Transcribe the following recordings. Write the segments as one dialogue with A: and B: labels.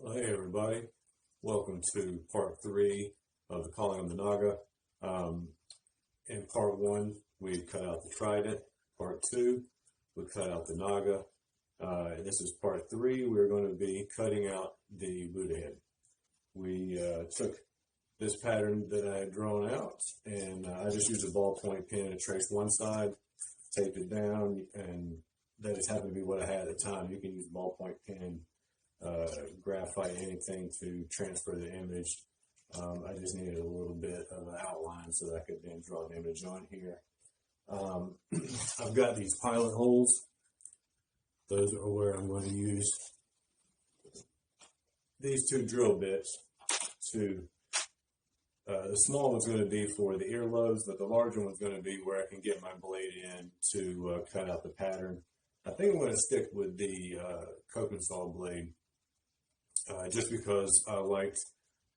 A: Well, hey everybody, welcome to part 3 of the Calling of the Naga. In part 1 we cut out the trident, part 2 we cut out the Naga. This is part 3. We're going to be cutting out the Buddha head. We took this pattern that I had drawn out and I just used a ballpoint pen to trace one side, taped it down, and that just happened to be what I had at the time. You can use ballpoint pen, graphite, anything to transfer the image. I just needed a little bit of an outline so that I could then draw an image on here. I've got these pilot holes. Those are where I'm going to use these 2 drill bits to, the small one's going to be for the earlobes, but the larger one's going to be where I can get my blade in to cut out the pattern. I think I'm going to stick with the coconut saw blade. Just because I liked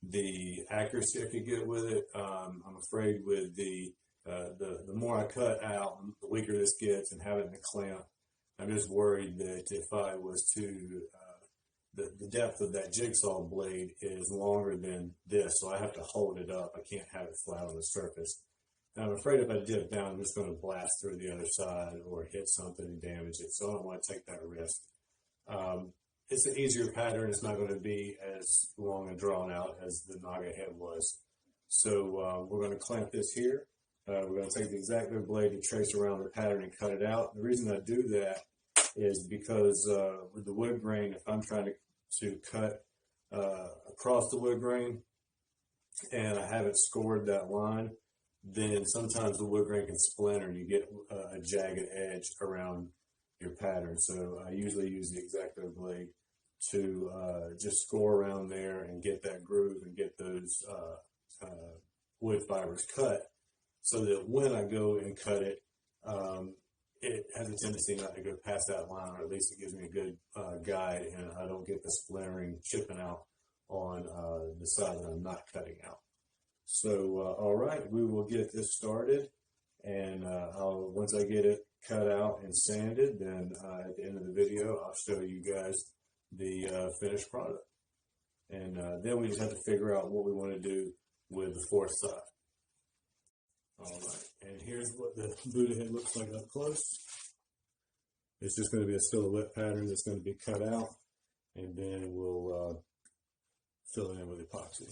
A: the accuracy I could get with it. I'm afraid with the more I cut out, the weaker this gets, and have it in the clamp. I'm just worried that if I was to, the depth of that jigsaw blade is longer than this, so I have to hold it up. I can't have it flat on the surface. And I'm afraid if I dip down, I'm just going to blast through the other side or hit something and damage it, so I don't want to take that risk. It's an easier pattern. It's not going to be as long and drawn out as the Naga head was. So we're going to clamp this here. We're going to take the X-Acto blade to trace around the pattern and cut it out. The reason I do that is because with the wood grain, if I'm trying to cut across the wood grain and I haven't scored that line, then sometimes the wood grain can splinter and you get a jagged edge around your pattern. So I usually use the X-Acto blade to just score around there and get that groove and get those wood fibers cut, so that when I go and cut it, it has a tendency not to go past that line, or at least it gives me a good guide, and I don't get the splintering chipping out on the side that I'm not cutting out. So all right, we will get this started, and once I get it cut out and sanded, then at the end of the video I'll show you guys the finished product, and then we just have to figure out what we want to do with the 4th side. Alright, and here's what the Buddha head looks like up close. It's just going to be a silhouette pattern that's going to be cut out, and then we'll fill it in with epoxy.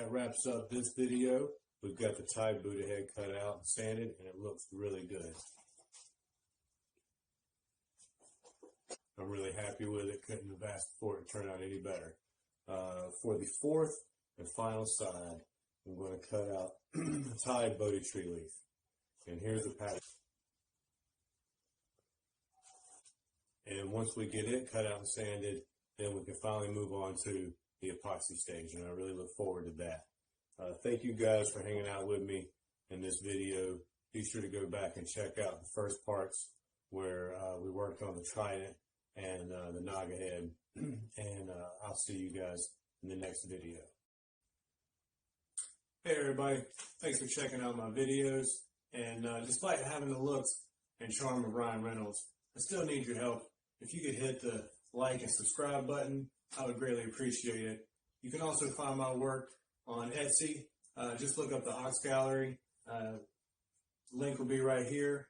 A: Wraps up this video. We've got the Thai Buddha head cut out and sanded, and it looks really good. I'm really happy with it. Couldn't have asked for it to turn out any better. For the fourth and final side, I'm going to cut out a Thai Bodhi tree leaf. And here's the pattern. And once we get it cut out and sanded, then we can finally move on to the epoxy stage, and I really look forward to that. Thank you guys for hanging out with me in this video. Be sure to go back and check out the first parts where we worked on the trident and the Naga head, and I'll see you guys in the next video. Hey everybody, thanks for checking out my videos, and despite having the looks and charm of Ryan Reynolds, I still need your help. If you could hit the like and subscribe button, I would greatly appreciate it. You can also find my work on Etsy. Just look up the Ox Gallery. Link will be right here.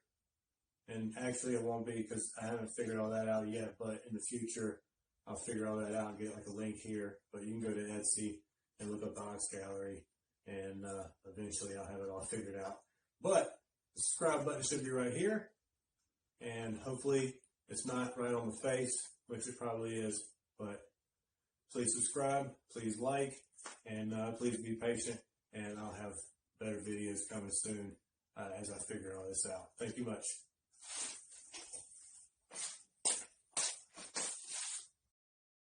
A: And actually it won't be because I haven't figured all that out yet, but in the future I'll figure all that out and get like a link here. But you can go to Etsy and look up the Ox Gallery, and eventually I'll have it all figured out. But the subscribe button should be right here, and hopefully it's not right on the face, which it probably is, but please subscribe, please like, and please be patient, and I'll have better videos coming soon as I figure all this out. Thank you much.